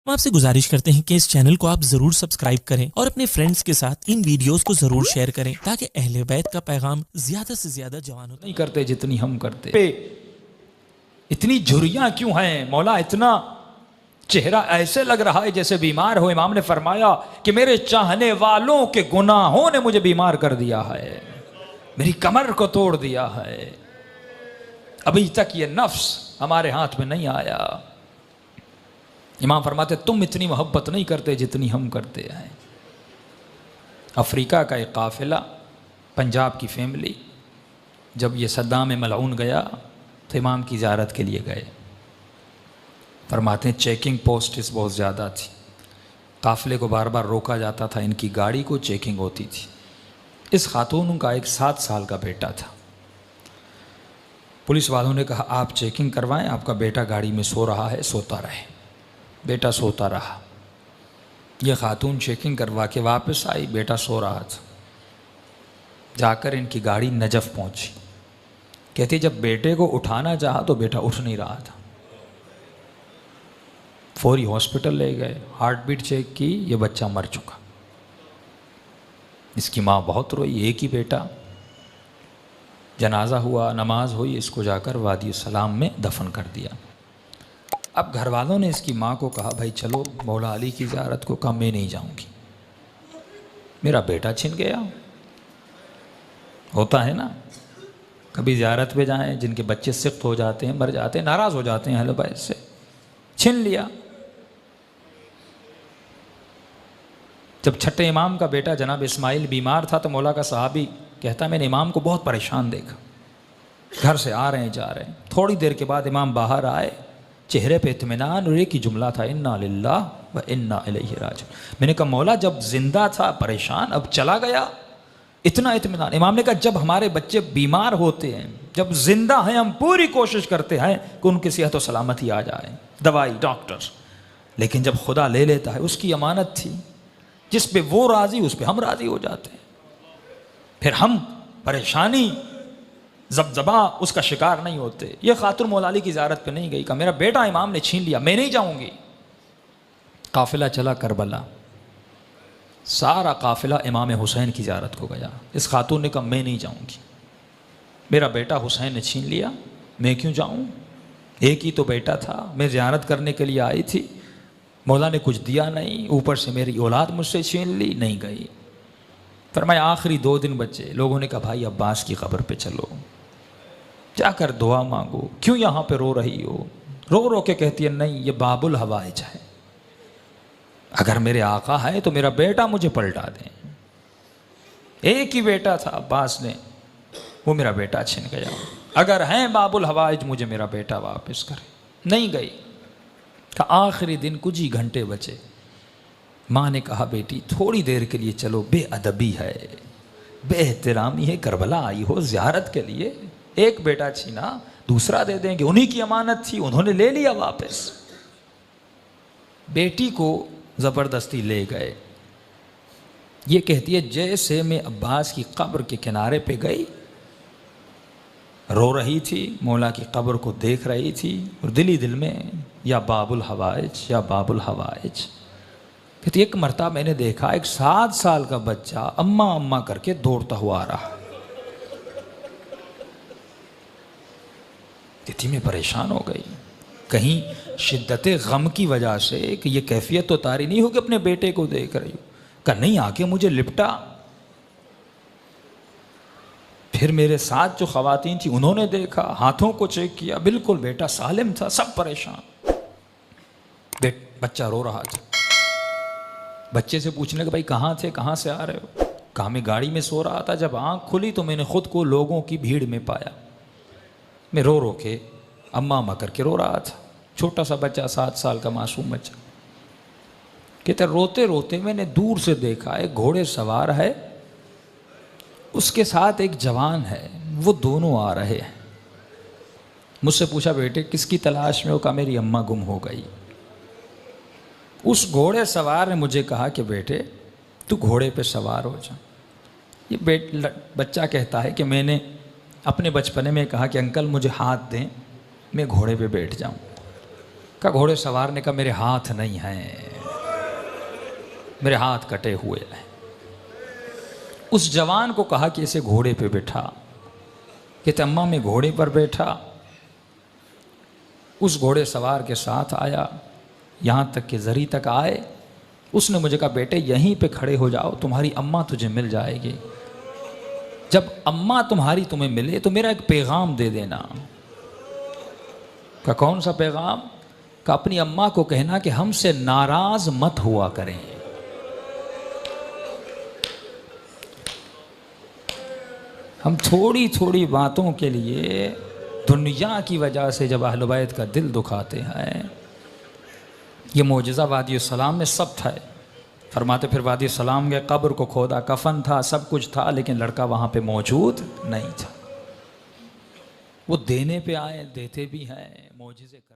ہم آپ سے گزارش کرتے ہیں کہ اس چینل کو آپ ضرور سبسکرائب کریں اور اپنے فرینڈز کے ساتھ ان ویڈیوز کو ضرور شیئر کریں تاکہ اہل بیت کا پیغام زیادہ سے زیادہ جوانوں نہیں کرتے جتنی ہم کرتے. اتنی جھریاں کیوں ہیں مولا؟ اتنا چہرہ ایسے لگ رہا ہے جیسے بیمار ہو. امام نے فرمایا کہ میرے چاہنے والوں کے گناہوں نے مجھے بیمار کر دیا ہے، میری کمر کو توڑ دیا ہے. ابھی تک یہ نفس ہمارے ہاتھ میں نہیں آیا. امام فرماتے تم اتنی محبت نہیں کرتے جتنی ہم کرتے ہیں. افریقہ کا ایک قافلہ، پنجاب کی فیملی، جب یہ صدام ملعون گیا تو امام کی زیارت کے لیے گئے. فرماتے ہیں چیکنگ پوسٹس بہت زیادہ تھی، قافلے کو بار بار روکا جاتا تھا، ان کی گاڑی کو چیکنگ ہوتی تھی. اس خاتون کا ایک 7 سال کا بیٹا تھا. پولیس والوں نے کہا آپ چیکنگ کروائیں، آپ کا بیٹا گاڑی میں سو رہا ہے، سوتا رہے. بیٹا سوتا رہا. یہ خاتون چیکنگ کروا کے واپس آئی، بیٹا سو رہا تھا. جا کر ان کی گاڑی نجف پہنچی. کہتی جب بیٹے کو اٹھانا چاہا تو بیٹا اٹھ نہیں رہا تھا. فوری ہاسپٹل لے گئے، ہارٹ بیٹ چیک کی، یہ بچہ مر چکا. اس کی ماں بہت روئی، ایک ہی بیٹا. جنازہ ہوا، نماز ہوئی، اس کو جا کر وادی السلام میں دفن کر دیا. اب گھر والوں نے اس کی ماں کو کہا بھائی چلو مولا علی کی زیارت کو. کہا میں نہیں جاؤں گی، میرا بیٹا چھن گیا. ہوتا ہے نا، کبھی زیارت پہ جائیں، جن کے بچے سخت ہو جاتے ہیں، مر جاتے ہیں، ناراض ہو جاتے ہیں اہل بیت سے. چھن لیا. جب چھٹے امام کا بیٹا جناب اسماعیل بیمار تھا تو مولا کا صحابی کہتا میں نے امام کو بہت پریشان دیکھا، گھر سے آ رہے ہیں جا رہے ہیں. تھوڑی دیر کے بعد امام باہر آئے، چہرے پہ اطمینان، اور ایک ہی جملہ تھا انا للہ و انا الیہ راجعون. میں نے کہا مولا جب زندہ تھا پریشان، اب چلا گیا اتنا اطمینان. امام نے کہا جب ہمارے بچے بیمار ہوتے ہیں، جب زندہ ہیں، ہم پوری کوشش کرتے ہیں کہ ان کی صحت و سلامتی آ جائے، دوائی ڈاکٹر. لیکن جب خدا لے لیتا ہے، اس کی امانت تھی، جس پہ وہ راضی اس پہ ہم راضی ہو جاتے ہیں. پھر ہم پریشانی زبزبا اس کا شکار نہیں ہوتے. یہ خاتون مولا علی کی زیارت پہ نہیں گئی، کہا میرا بیٹا امام نے چھین لیا، میں نہیں جاؤں گی. قافلہ چلا کربلا، سارا قافلہ امام حسین کی زیارت کو گیا. اس خاتون نے کہا میں نہیں جاؤں گی، میرا بیٹا حسین نے چھین لیا، میں کیوں جاؤں؟ ایک ہی تو بیٹا تھا، میں زیارت کرنے کے لیے آئی تھی، مولا نے کچھ دیا نہیں، اوپر سے میری اولاد مجھ سے چھین لی. نہیں گئی. فرمایا آخری 2 دن بچے. لوگوں نے کہا بھائی عباس کی قبر پہ چلو، جا کر دعا مانگو. کیوں یہاں پہ رو رہی ہو؟ رو رو کے کہتی ہے نہیں، یہ باب الحوائج ہے، اگر میرے آقا ہے تو میرا بیٹا مجھے پلٹا دیں. ایک ہی بیٹا تھا عباس نے، وہ میرا بیٹا چھن گیا. اگر ہیں باب الحوائج مجھے میرا بیٹا واپس کرے. نہیں گئی. کہ آخری دن کچھ ہی گھنٹے بچے. ماں نے کہا بیٹی تھوڑی دیر کے لیے چلو، بے ادبی ہے، بے احترامی ہے، کربلا آئی ہو زیارت کے لیے، ایک بیٹا چھینا دوسرا دے دیں گے. انہی کی امانت تھی، انہوں نے لے لیا واپس. بیٹی کو زبردستی لے گئے. یہ کہتی ہے جیسے میں عباس کی قبر کے کنارے پہ گئی، رو رہی تھی، مولا کی قبر کو دیکھ رہی تھی، اور دل ہی دل میں یا باب الحوائج یا باب الحوائج. کہتی ایک مرتبہ میں نے دیکھا ایک 7 سال کا بچہ اماں اماں کر کے دوڑتا ہوا آ رہا. کہتی میں پریشان ہو گئی، کہیں شدت غم کی وجہ سے کہ یہ کیفیت تو طاری نہیں ہو کہ اپنے بیٹے کو دیکھ رہی ہو. کہ نہیں، آ کے مجھے لپٹا. پھر میرے ساتھ جو خواتین تھیں انہوں نے دیکھا، ہاتھوں کو چیک کیا، بالکل بیٹا سالم تھا. سب پریشان. بچہ رو رہا تھا. بچے سے پوچھنے کہ بھائی کہاں تھے، کہاں سے آ رہے ہو؟ کہا میں گاڑی میں سو رہا تھا، جب آنکھ کھلی تو میں نے خود کو لوگوں کی بھیڑ میں پایا. میں رو رو کے اماں اماں کر کے رو رہا تھا. چھوٹا سا بچہ، 7 سال کا معصوم بچہ. کہتے روتے روتے میں نے دور سے دیکھا ایک گھوڑے سوار ہے، اس کے ساتھ ایک جوان ہے، وہ دونوں آ رہے ہیں. مجھ سے پوچھا بیٹے کس کی تلاش میں ہو؟ کہا میری اماں گم ہو گئی. اس گھوڑے سوار نے مجھے کہا کہ بیٹے تو گھوڑے پہ سوار ہو جا. یہ بچہ کہتا ہے کہ میں نے اپنے بچپنے میں کہا کہ انکل مجھے ہاتھ دیں، میں گھوڑے پہ بیٹھ جاؤں. کہا گھوڑے سوار نے کہا میرے ہاتھ نہیں ہیں، میرے ہاتھ کٹے ہوئے ہیں۔ اس جوان کو کہا کہ اسے گھوڑے پہ بٹھا، کہتے اماں میں گھوڑے پر بیٹھا، اس گھوڑے سوار کے ساتھ آیا، یہاں تک کہ زری تک آئے۔ اس نے مجھے کہا بیٹے یہیں پہ کھڑے ہو جاؤ، تمہاری اماں تجھے مل جائے گی، جب اماں تمہاری تمہیں ملے تو میرا ایک پیغام دے دینا۔ کہ کون سا پیغام؟ کہ اپنی اماں کو کہنا کہ ہم سے ناراض مت ہوا کریں۔ ہم تھوڑی تھوڑی باتوں کے لیے دنیا کی وجہ سے جب اہل بیت کا دل دکھاتے ہیں۔ یہ معجزہ وادی السلام میں سب تھا۔ فرماتے پھر وادی السلام کے قبر کو کھودا، کفن تھا، سب کچھ تھا، لیکن لڑکا وہاں پہ موجود نہیں تھا۔ وہ دینے پہ آئے، دیتے بھی ہیں، معجزے کر